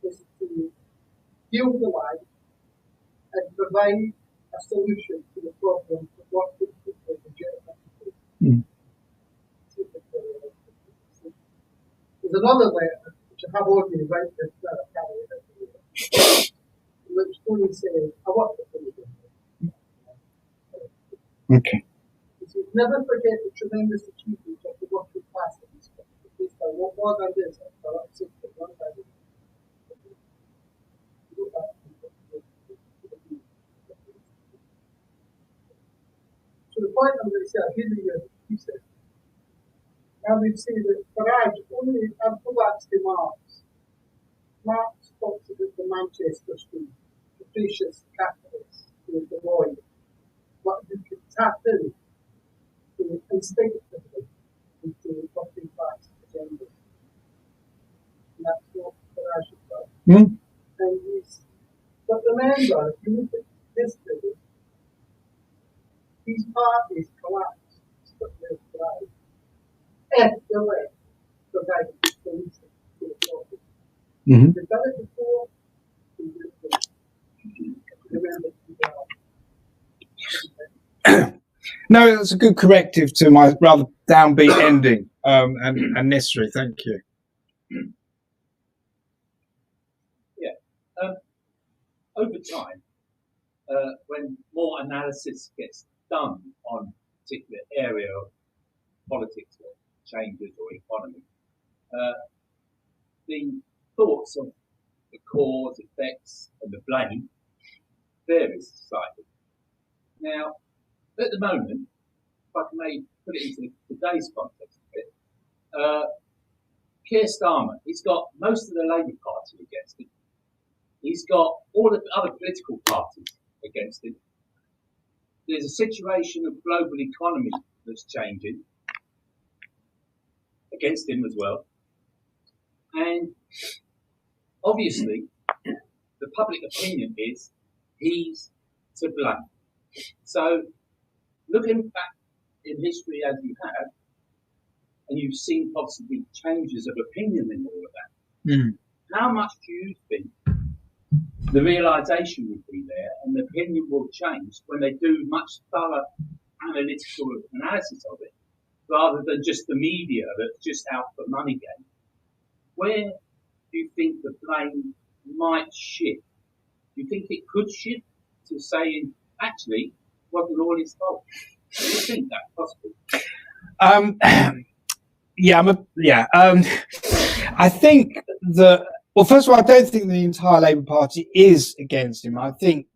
is to deal with the light and provide a solution to the problem of what people legitimate. There's another letter which I have already read this which Tony says, I want to finish it. Okay. Never forget the tremendous achievements of the working class in this country. What more than this? So the point I'm going to say, I'll give you a piece. Now we see that Farage only collapsed to Marx. Marx talks about the Manchester School, capricious capitalists who are devoid, what you can tap in instinctively into working class agenda. And that's what Farage has done. But remember, if you look at history, these parties collapsed, but they thrived. If the left provided the solution to the problem. They've done it before, they did it. Remember, No, that's a good corrective to my rather downbeat ending, and necessary. Thank you. Yeah. Over time, when more analysis gets done on a particular area of politics or changes or economy, the thoughts of the cause, effects, and the blame varies slightly. Now, at the moment, if I may put it into today's context a bit, Keir Starmer, he's got most of the Labour Party against him. He's got all the other political parties against him. There's a situation of global economy that's changing against him as well. And obviously, the public opinion is he's to blame. So, looking back in history as you have, and you've seen possibly changes of opinion in all of that, how much do you think the realisation will be there and the opinion will change when they do much thorough analytical analysis of it, rather than just the media that's just out for money gain? Where do you think the blame might shift? Do you think it could shift to saying, actually, it wasn't all his fault? Do you think that's possible? I think that, well, first of all, I don't think the entire Labour Party is against him. I think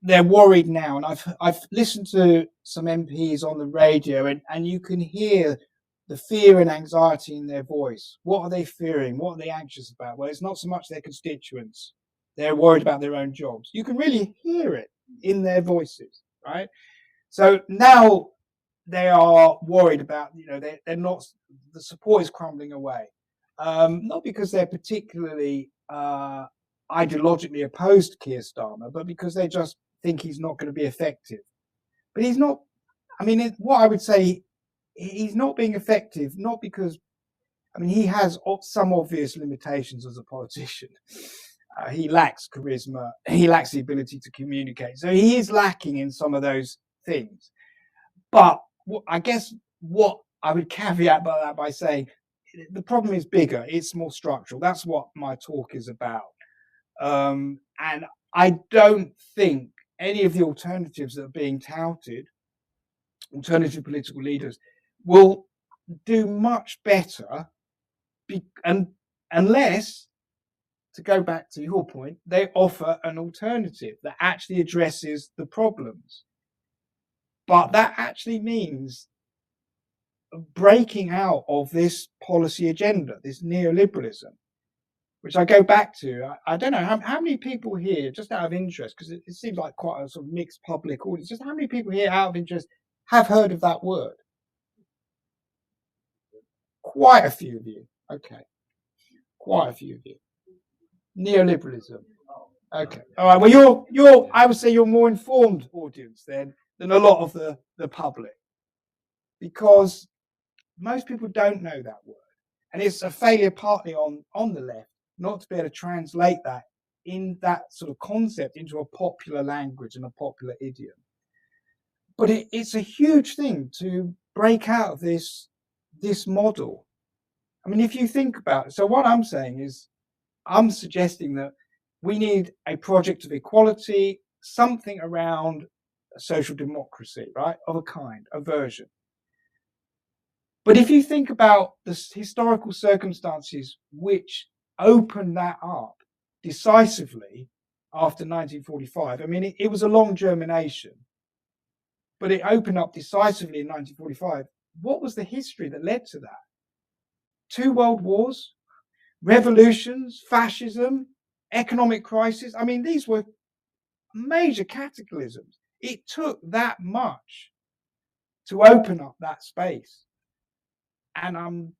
they're worried now, and I've listened to some MPs on the radio, and you can hear the fear and anxiety in their voice. What are they fearing? What are they anxious about? Well, it's not so much their constituents. They're worried about their own jobs. You can really hear it in their voices, right? So now they are worried about, they're not, the support is crumbling away. Not because they're particularly ideologically opposed to Keir Starmer, but because they just think he's not going to be effective. But he's not, what I would say, he's not being effective, not because, he has some obvious limitations as a politician. He lacks charisma. He lacks the ability to communicate. So he is lacking in some of those things. But I guess what I would caveat that by saying the problem is bigger. It's more structural. That's what my talk is about. And I don't think any of the alternatives that are being touted, alternative political leaders, will do much better unless, to go back to your point, they offer an alternative that actually addresses the problems. But that actually means breaking out of this policy agenda, this neoliberalism, which I go back to. I don't know how many people here, just out of interest, because it seems like quite a sort of mixed public audience, just how many people here out of interest have heard of that word? Quite a few of you. Okay. Quite a few of you. Neoliberalism. Okay. All right. Well, I would say you're more informed audience then than a lot of the public, because most people don't know that word, and it's a failure partly on the left not to be able to translate that in that sort of concept into a popular language and a popular idiom. But it's a huge thing to break out of this model. If you think about it, so what I'm saying is, I'm suggesting that we need a project of equality, something around social democracy, right? Of a kind, a version. But if you think about the historical circumstances which opened that up decisively after 1945, it was a long germination, but it opened up decisively in 1945. What was the history that led to that? 2 world wars, revolutions, fascism, economic crisis. These were major cataclysms. It took that much to open up that space. And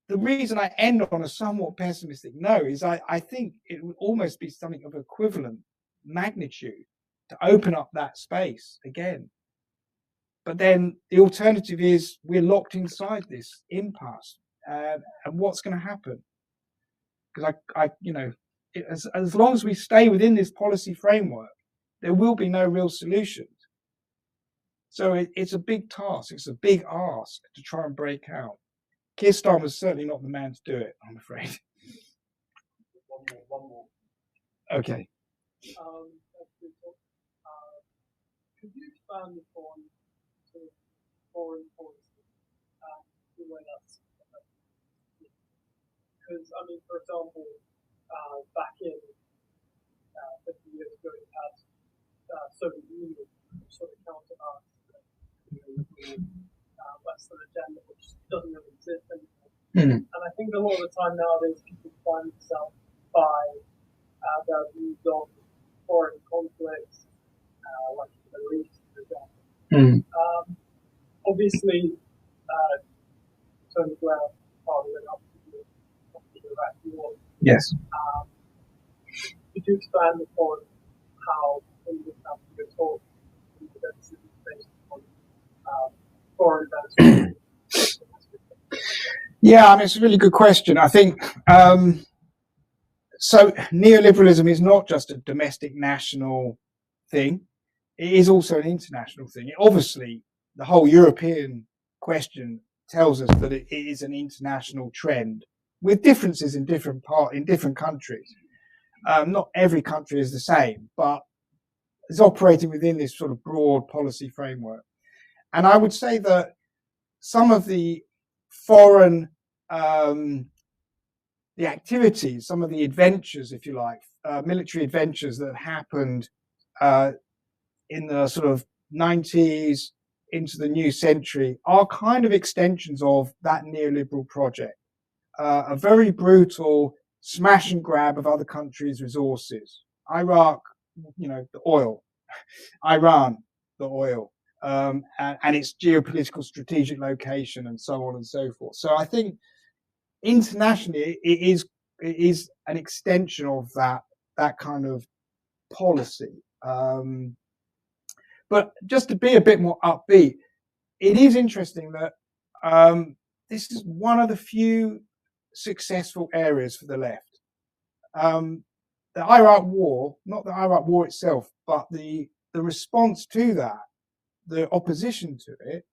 the reason I end on a somewhat pessimistic note is I think it would almost be something of equivalent magnitude to open up that space again. But then the alternative is we're locked inside this impasse. And what's going to happen? Because as long as we stay within this policy framework, there will be no real solutions. So it's a big task. It's a big ask to try and break out. Keir Starmer is certainly not the man to do it, I'm afraid. One more. Okay. Could you expand upon foreign policy and the way that's because, for example, back in 50 years ago, you had Soviet Union sort of counterbalance the Western agenda, which doesn't really exist anymore. And I think a lot of the time nowadays people find themselves by their views on foreign conflicts, like the Middle East, for example. Obviously, Tony Blair following up the Iraq war. Yes. Could you expand upon how in this country you're taught based on foreign events? Yeah, I mean, it's a really good question. I think so. Neoliberalism is not just a domestic national thing; it is also an international thing. Obviously, the whole European question tells us that it is an international trend with differences in different countries. Not every country is the same, but it's operating within this sort of broad policy framework. And I would say that some of the foreign the activities, some of the adventures, if you like, military adventures that happened in the sort of 90s into the new century are kind of extensions of that neoliberal project. A very brutal smash and grab of other countries' resources. Iraq, the oil. Iran, the oil. And its geopolitical strategic location and so on and so forth. So I think internationally it is an extension of that kind of policy. But just to be a bit more upbeat, it is interesting that this is one of the few successful areas for the left. The Iraq War, not the Iraq War itself, but the response to that, the opposition to it,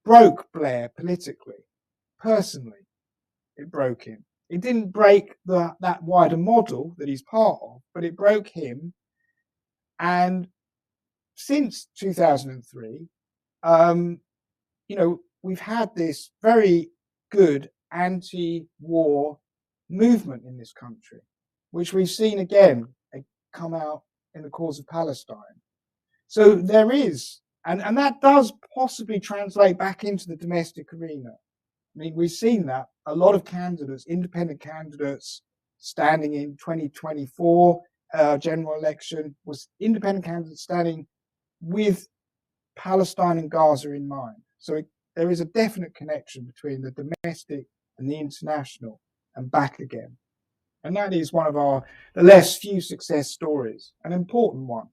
broke Blair politically, personally. It broke him. It didn't break that wider model that he's part of, but it broke him. And since 2003, we've had this very good anti-war movement in this country, which we've seen again come out in the cause of Palestine. So there is, and that does possibly translate back into the domestic arena. I mean, we've seen that a lot of candidates, independent candidates, standing in 2024 general election, was independent candidates standing with Palestine and Gaza in mind. So there is a definite connection between the domestic and the international and back again. And that is one of the less few success stories, an important one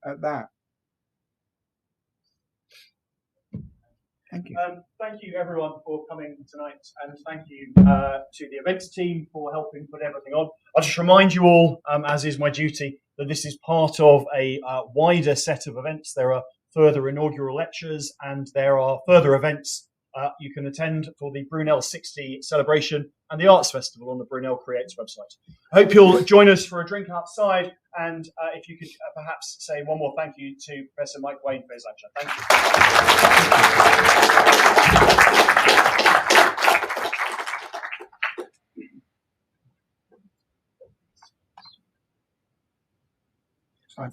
at that. Thank you. Thank you, everyone, for coming tonight, and thank you to the events team for helping put everything on. I'll just remind you all, as is my duty, that this is part of a wider set of events. There are further inaugural lectures, and there are further events you can attend for the Brunel 60 celebration and the Arts Festival on the Brunel Creates website. I hope you'll join us for a drink outside, and if you could perhaps say one more thank you to Professor Mike Wayne for his lecture. Thank you. Sorry.